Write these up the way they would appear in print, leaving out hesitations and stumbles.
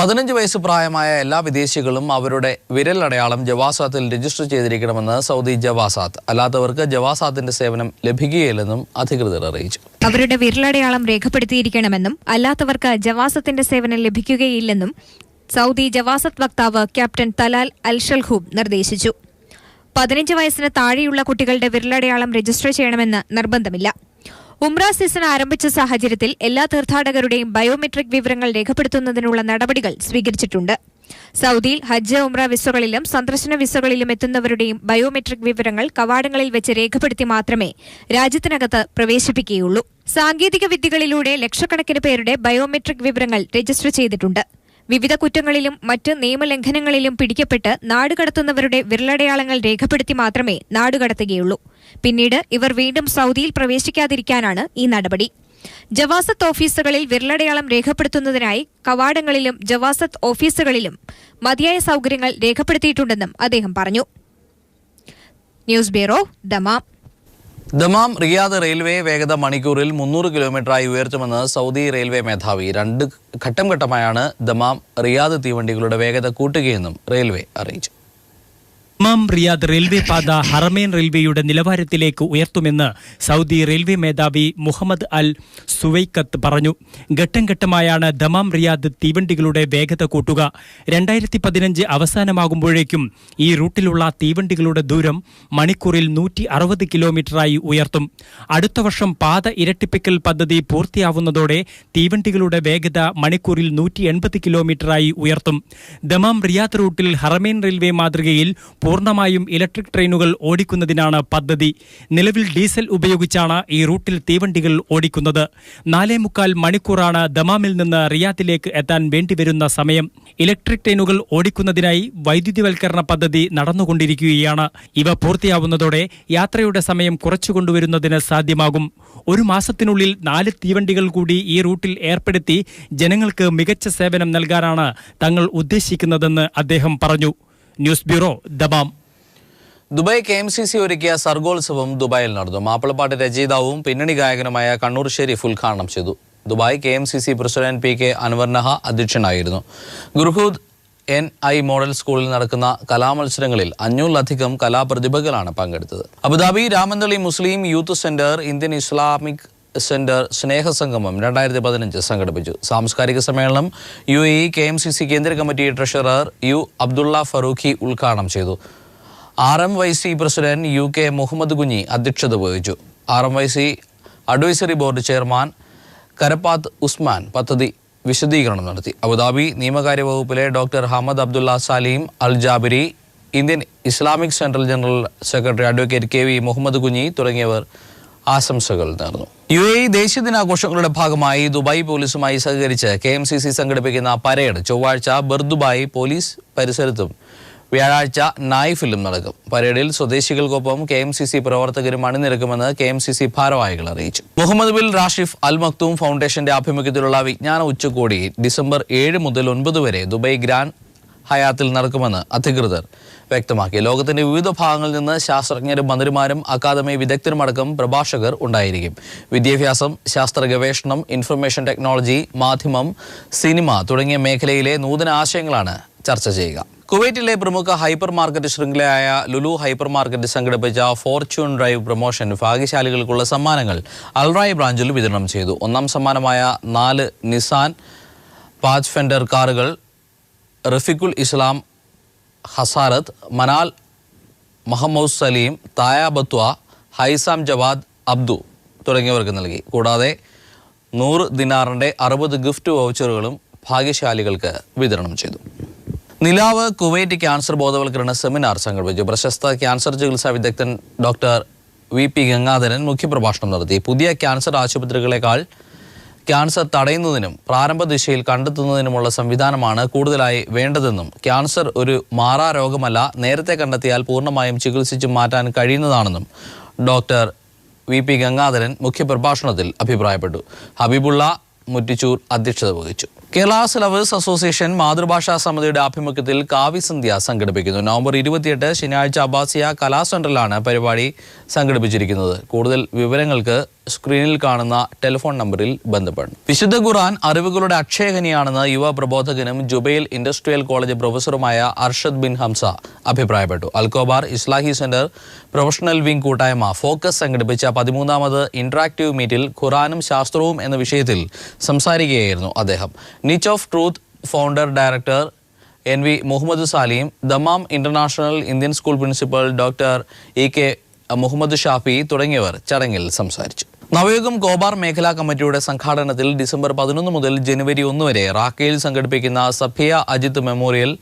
15 വയസ്സ് പ്രായമായ എല്ലാ വിദേശികളും അവരുടെ വിരലടയാളം ജവാസാത്തിൽ രജിസ്റ്റർ ചെയ്തിരിക്കണമെന്ന് സൗദി ജവാസാത്ത്. അല്ലാത്തവർക്ക് ജവാസാത്തിന്റെ സേവനം ലഭിക്കുകയില്ലെന്നും അധികൃതർ അറിയിച്ചു. അവരുടെ വിരലടയാളം രേഖപ്പെടുത്തിയിരിക്കണമെന്നും അല്ലാത്തവർക്ക് ജവാസത്തിന്റെ സേവനം ലഭിക്കുകയില്ലെന്നും സൗദി ജവാസത്ത് വക്താവ് ക്യാപ്റ്റൻ തലാൽ അൽ ഷൽഹൂബ് നിർദ്ദേശിച്ചു. 15 വയസ്സിന് താഴെയുള്ള കുട്ടികളുടെ വിരലടയാളം രജിസ്റ്റർ ചെയ്യണമെന്ന് നിർബന്ധമില്ല. ഉംറ സീസൺ ആരംഭിച്ച സാഹചര്യത്തിൽ എല്ലാ തീർത്ഥാടകരുടെയും ബയോമെട്രിക് വിവരങ്ങൾ രേഖപ്പെടുത്തുന്നതിനുള്ള നടപടികൾ സ്വീകരിച്ചിട്ടുണ്ട്. സൗദിയിൽ ഹജ്ജ്, ഉംറ വിസകളിലും സന്ദർശന വിസകളിലും എത്തുന്നവരുടെയും ബയോമെട്രിക് വിവരങ്ങൾ കവാടങ്ങളിൽ വെച്ച് രേഖപ്പെടുത്തി മാത്രമേ രാജ്യത്തിനകത്ത് പ്രവേശിപ്പിക്കുകയുള്ളൂ. സാങ്കേതിക വിദ്യകളിലൂടെ ലക്ഷക്കണക്കിന് പേരുടെ ബയോമെട്രിക് വിവരങ്ങൾ രജിസ്റ്റർ ചെയ്തിട്ടുണ്ട്. വിവിധ കുറ്റങ്ങളിലും മറ്റ് നിയമലംഘനങ്ങളിലും പിടിക്കപ്പെട്ട് നാടുകടത്തുന്നവരുടെ വിരലടയാളങ്ങൾ രേഖപ്പെടുത്തി മാത്രമേ നാടുകടത്തുകയുള്ളൂ. പിന്നീട് ഇവർ വീണ്ടും സൗദിയിൽ പ്രവേശിക്കാതിരിക്കാനാണ് ഈ നടപടി. ജവാസത്ത് ഓഫീസുകളിൽ വിരലടയാളം രേഖപ്പെടുത്തുന്നതിനായി കവാടങ്ങളിലും ജവാസത്ത് ഓഫീസുകളിലും മതിയായ സൗകര്യങ്ങൾ രേഖപ്പെടുത്തിയിട്ടുണ്ടെന്നും അദ്ദേഹം പറഞ്ഞു. News bureau, Dammam. Dammam Riyadh railway വേഗത മണിക്കൂറിൽ 300 കിലോമീറ്ററായി ഉയർത്തുമെന്ന് സൗദി റെയിൽവേ മേധാവി. 2 ഘട്ടമായാണ് ദമാം റിയാദ് തീവണ്ടികളുടെ വേഗത കൂട്ടുകയെന്നും റെയിൽവേ അറിയിച്ചു. ദമാം റിയാദ് റെയിൽവേ പാത ഹറമൈൻ റെയിൽവേയുടെ നിലവാരത്തിലേക്ക് ഉയർത്തുമെന്ന് സൗദി റെയിൽവേ മേധാവി മുഹമ്മദ് അൽ സുവൈക്കത്ത് പറഞ്ഞു. ഘട്ടമായാണ് ദമാം റിയാദ് തീവണ്ടികളുടെ വേഗത കൂട്ടുക. 2015 അവസാനമാകുമ്പോഴേക്കും ഈ റൂട്ടിലുള്ള തീവണ്ടികളുടെ ദൂരം മണിക്കൂറിൽ 160 കിലോമീറ്ററായി ഉയർത്തും. അടുത്ത വർഷം പാത ഇരട്ടിപ്പിക്കൽ പദ്ധതി പൂർത്തിയാവുന്നതോടെ തീവണ്ടികളുടെ വേഗത മണിക്കൂറിൽ 180 കിലോമീറ്ററായി ഉയർത്തും. ദമാം റിയാദ് റൂട്ടിൽ ഹറമൈൻ റെയിൽവേ മാതൃകയിൽ പൂർണ്ണമായും ഇലക്ട്രിക് ട്രെയിനുകൾ ഓടിക്കുന്നതിനാണ് പദ്ധതി. നിലവിൽ ഡീസൽ ഉപയോഗിച്ചാണ് ഈ റൂട്ടിൽ തീവണ്ടികൾ ഓടിക്കുന്നത്. 4.25 മണിക്കൂറാണ് ദമാമിൽ നിന്ന് റിയാദിലേക്ക് എത്താൻ വേണ്ടിവരുന്ന സമയം. ഇലക്ട്രിക് ട്രെയിനുകൾ ഓടിക്കുന്നതിനായി വൈദ്യുതിവൽക്കരണ പദ്ധതി നടന്നുകൊണ്ടിരിക്കുകയാണ്. ഇവ പൂർത്തിയാവുന്നതോടെ യാത്രയുടെ സമയം കുറച്ചുകൊണ്ടുവരുന്നതിന് സാധ്യമാകും. 1 മാസത്തിനുള്ളിൽ 4 തീവണ്ടികൾ കൂടി ഈ റൂട്ടിൽ ഏർപ്പെടുത്തി ജനങ്ങൾക്ക് മികച്ച സേവനം നൽകാനാണ് തങ്ങൾ ഉദ്ദേശിക്കുന്നതെന്ന് അദ്ദേഹം പറഞ്ഞു. News bureau, Dammam. Dubai KMCC ഒരുക്കിയ സർഗോത്സവം ദുബായിൽ നടന്നു. മാപ്പിളപ്പാട്ട് രചയിതാവും പിന്നണി ഗായകനുമായ കണ്ണൂർ ഷെരീഫ് ഉദ്ഘാടനം ചെയ്തു. Dubai KMCC president PK Anwar Naha അധ്യക്ഷനായിരുന്നു. ഗുർഹൂദ് NI മോഡൽ സ്കൂളിൽ നടക്കുന്ന കലാമത്സരങ്ങളിൽ 500-ലധികം കലാപ്രതിഭകളാണ് പങ്കെടുത്തത്. Abu Dhabi Ramanthali Muslim youth centre Indian Islamic centre സ്നേഹസംഗമം 2015 സംഘടിപ്പിച്ചു. സാംസ്കാരിക സമ്മേളനം UAE KMCC കേന്ദ്ര കമ്മിറ്റി ട്രഷറർ U അബ്ദുള്ള ഫറൂഖി ഉദ്ഘാടനം ചെയ്തു. RMYC president UK Muhammad Kunhi അധ്യക്ഷത വഹിച്ചു. RMYC advisory board chairman Karappath Usman പദ്ധതി വിശദീകരണം നടത്തി. അബുദാബി നിയമകാര്യ വകുപ്പിലെ doctor Hamad Abdulla Saleem Al Jabiri, Indian Islamic central general secretary advocate KV Muhammad Kunhi തുടങ്ങിയവർ ആശംസകൾ നേർന്നു. UAE ദേശീയ ദിനാഘോഷങ്ങളുടെ ഭാഗമായി ദുബായ് പോലീസുമായി സഹകരിച്ച് KMCC സംഘടിപ്പിക്കുന്ന പരേഡ് ചൊവ്വാഴ്ച ബർദുബായ് പോലീസ് പരിസരത്തും വ്യാഴാഴ്ച നായിഫിലും നടക്കും. പരേഡിൽ സ്വദേശികൾക്കൊപ്പം KMCC പ്രവർത്തകരും അണിനിരക്കുമെന്ന് KMCC ഭാരവാഹികൾ അറിയിച്ചു. മുഹമ്മദ് ബിൻ റാഷിഫ് അൽ മക്തൂം ഫൗണ്ടേഷന്റെ ആഭിമുഖ്യത്തിലുള്ള വിജ്ഞാന ഉച്ചകോടി ഡിസംബർ 7 മുതൽ 9 വരെ ദുബായ് ഗ്രാൻഡ് ഹയാത്തിൽ നടക്കുമെന്ന് അധികൃതർ വ്യക്തമാക്കി. ലോകത്തിന്റെ വിവിധ ഭാഗങ്ങളിൽ നിന്ന് ശാസ്ത്രജ്ഞരും മന്ത്രിമാരും അക്കാദമി വിദഗ്ധരുമടക്കം പ്രഭാഷകർ ഉണ്ടായിരിക്കും. വിദ്യാഭ്യാസം, ശാസ്ത്ര ഗവേഷണം, ഇൻഫർമേഷൻ ടെക്നോളജി, മാധ്യമം, സിനിമ തുടങ്ങിയ മേഖലയിലെ നൂതന ആശയങ്ങളാണ് ചർച്ച ചെയ്യുക. കുവൈറ്റിലെ പ്രമുഖ ഹൈപ്പർ മാർക്കറ്റ് ശൃംഖലയായ ലുലു ഹൈപ്പർ മാർക്കറ്റ് സംഘടിപ്പിച്ച ഫോർച്യൂൺ ഡ്രൈവ് പ്രൊമോഷൻ ഭാഗ്യശാലികൾക്കുള്ള സമ്മാനങ്ങൾ അൽറായ് ബ്രാഞ്ചിൽ വിതരണം ചെയ്തു. 1ാം സമ്മാനമായ 4 നിസാൻ പാച്ച് ഫെൻഡർ കാറുകൾ റഫീഖുൽ ഇസ്ലാം ഹസാരത്ത്, മനാൽ മഹമ്മദ് സലീം, തായ ബത്വ, ഹൈസാം ജവാദ് അബ്ദു തുടങ്ങിയവർക്ക് നൽകി. കൂടാതെ 100 ദിനാറിന്റെ 60 ഗിഫ്റ്റ് വൗച്ചറുകളും ഭാഗ്യശാലികൾക്ക് വിതരണം ചെയ്തു. നിലാവ് കുവൈറ്റ് ക്യാൻസർ ബോധവൽക്കരണ സെമിനാർ സംഘടിപ്പിച്ചു. പ്രശസ്ത ക്യാൻസർ ചികിത്സാ വിദഗ്ധൻ ഡോക്ടർ VP ഗംഗാധരൻ മുഖ്യപ്രഭാഷണം നടത്തി. പുതിയ ക്യാൻസർ ആശുപത്രികളെക്കാൾ ക്യാൻസർ തടയുന്നതിനും പ്രാരംഭ ദിശയിൽ കണ്ടെത്തുന്നതിനുമുള്ള സംവിധാനമാണ് കൂടുതലായി വേണ്ടതെന്നും ക്യാൻസർ ഒരു മാറാരോഗമല്ല, നേരത്തെ കണ്ടെത്തിയാൽ പൂർണ്ണമായും ചികിത്സിച്ച് മാറ്റാൻ കഴിയുന്നതാണെന്നും ഡോക്ടർ VP ഗംഗാധരൻ മുഖ്യപ്രഭാഷണത്തിൽ അഭിപ്രായപ്പെട്ടു. ഹബീബുള്ള മുറ്റിച്ചൂർ അധ്യക്ഷത വഹിച്ചു. കേരള ലവേഴ്സ് അസോസിയേഷൻ മാതൃഭാഷാ സമിതിയുടെ ആഭിമുഖ്യത്തിൽ കാവ്യസന്ധ്യ സംഘടിപ്പിക്കുന്നു. നവംബർ 28 ശനിയാഴ്ച അബ്ബാസിയ കലാ സെന്ററിലാണ് പരിപാടി സംഘടിപ്പിച്ചിരിക്കുന്നത്. കൂടുതൽ വിവരങ്ങൾക്ക് സ്ക്രീനിൽ കാണുന്ന ടെലിഫോൺ നമ്പറിൽ ബന്ധപ്പെടണം. വിശുദ്ധ ഖുർആൻ അറിവുകളുടെ അക്ഷയഖനിയാണെന്ന് യുവ പ്രബോധകനും ജുബൈൽ ഇൻഡസ്ട്രിയൽ കോളേജ് പ്രൊഫസറുമായ അർഷദ് ബിൻ ഹംസ അഭിപ്രായപ്പെട്ടു. Al Khobar Islahi centre professional wing കൂട്ടായ്മ ഫോക്കസ് സംഘടിപ്പിച്ച 13ാമത് ഇന്ററാക്റ്റീവ് മീറ്റിൽ ഖുർആനും ശാസ്ത്രവും എന്ന വിഷയത്തിൽ സംസാരിക്കുകയായിരുന്നു അദ്ദേഹം. Niche of truth founder director NV Muhammad Salim, Dammam international Indian school principal doctor EK Muhammad Shafi തുടങ്ങിയവർ ചടങ്ങിൽ സംസാരിച്ചു. നവയുഗം കോബാർ മേഖലാ കമ്മിറ്റിയുടെ സംഘാടനത്തിൽ ഡിസംബർ 11 മുതൽ ജനുവരി 1 വരെ റാക്കയിൽ സംഘടിപ്പിക്കുന്ന സഫിയ അജിത് മെമ്മോറിയൽ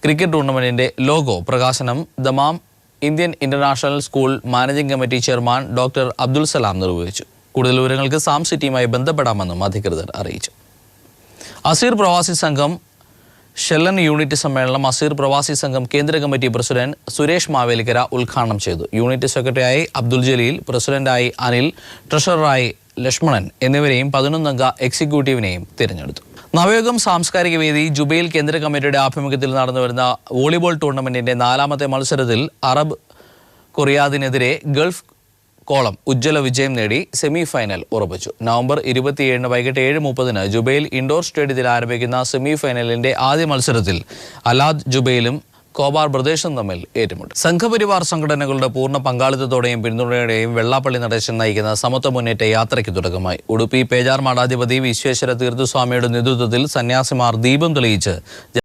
ക്രിക്കറ്റ് ടൂർണമെന്റിന്റെ ലോഗോ പ്രകാശനം Dammam Indian international school managing committee chairman doctor Abdul Salam നിർവഹിച്ചു. കൂടുതൽ വിവരങ്ങൾക്ക് സാം സിറ്റിയുമായി ബന്ധപ്പെടാമെന്നും അധികൃതർ അറിയിച്ചു. അസീർ പ്രവാസി സംഘം ഷെല്ലൻ യൂണിറ്റ് സമ്മേളനം അസീർ പ്രവാസി സംഘം കേന്ദ്ര കമ്മിറ്റി പ്രസിഡന്റ് സുരേഷ് മാവേലിക്കര ഉദ്ഘാടനം ചെയ്തു. യൂണിറ്റ് സെക്രട്ടറിയായി അബ്ദുൽ ജലീൽ, പ്രസിഡന്റായി അനിൽ, ട്രഷററായി ലക്ഷ്മണൻ എന്നിവരെയും 11-അംഗ എക്സിക്യൂട്ടീവിനെയും തിരഞ്ഞെടുത്തു. നവയുഗം സാംസ്കാരിക വേദി ജുബൈൽ കേന്ദ്ര കമ്മിറ്റിയുടെ ആഭിമുഖ്യത്തിൽ നടന്നുവരുന്ന വോളിബോൾ ടൂർണമെന്റിന്റെ 4ാമത്തെ മത്സരത്തിൽ അറബ് കൊറിയാദിനെതിരെ ഗൾഫ് കോളം ഉജ്ജ്വല വിജയം നേടി സെമി ഫൈനൽ ഉറപ്പിച്ചു. നവംബർ 27 വൈകിട്ട് 7:30 ജുബൈൽ ഇൻഡോർ സ്റ്റേഡിയത്തിൽ ആരംഭിക്കുന്ന സെമി ഫൈനലിന്റെ ആദ്യ മത്സരത്തിൽ അലാദ് ജുബൈലും കോബാർ പ്രദേശം തമ്മിൽ ഏറ്റുമുട്ടും. സംഘപരിവാർ സംഘടനകളുടെ പൂർണ്ണ പങ്കാളിത്തത്തോടെയും പിന്തുണയോടെയും വെള്ളാപ്പള്ളി നടേശൻ നയിക്കുന്ന സമത്വ മുന്നേറ്റ യാത്രയ്ക്ക് തുടക്കമായി. ഉടുപ്പി പേജാർ മഠാധിപതി വിശ്വേശ്വര തീർത്ഥസ്വാമിയുടെ നേതൃത്വത്തിൽ സന്യാസിമാർ ദീപം തെളിയിച്ച്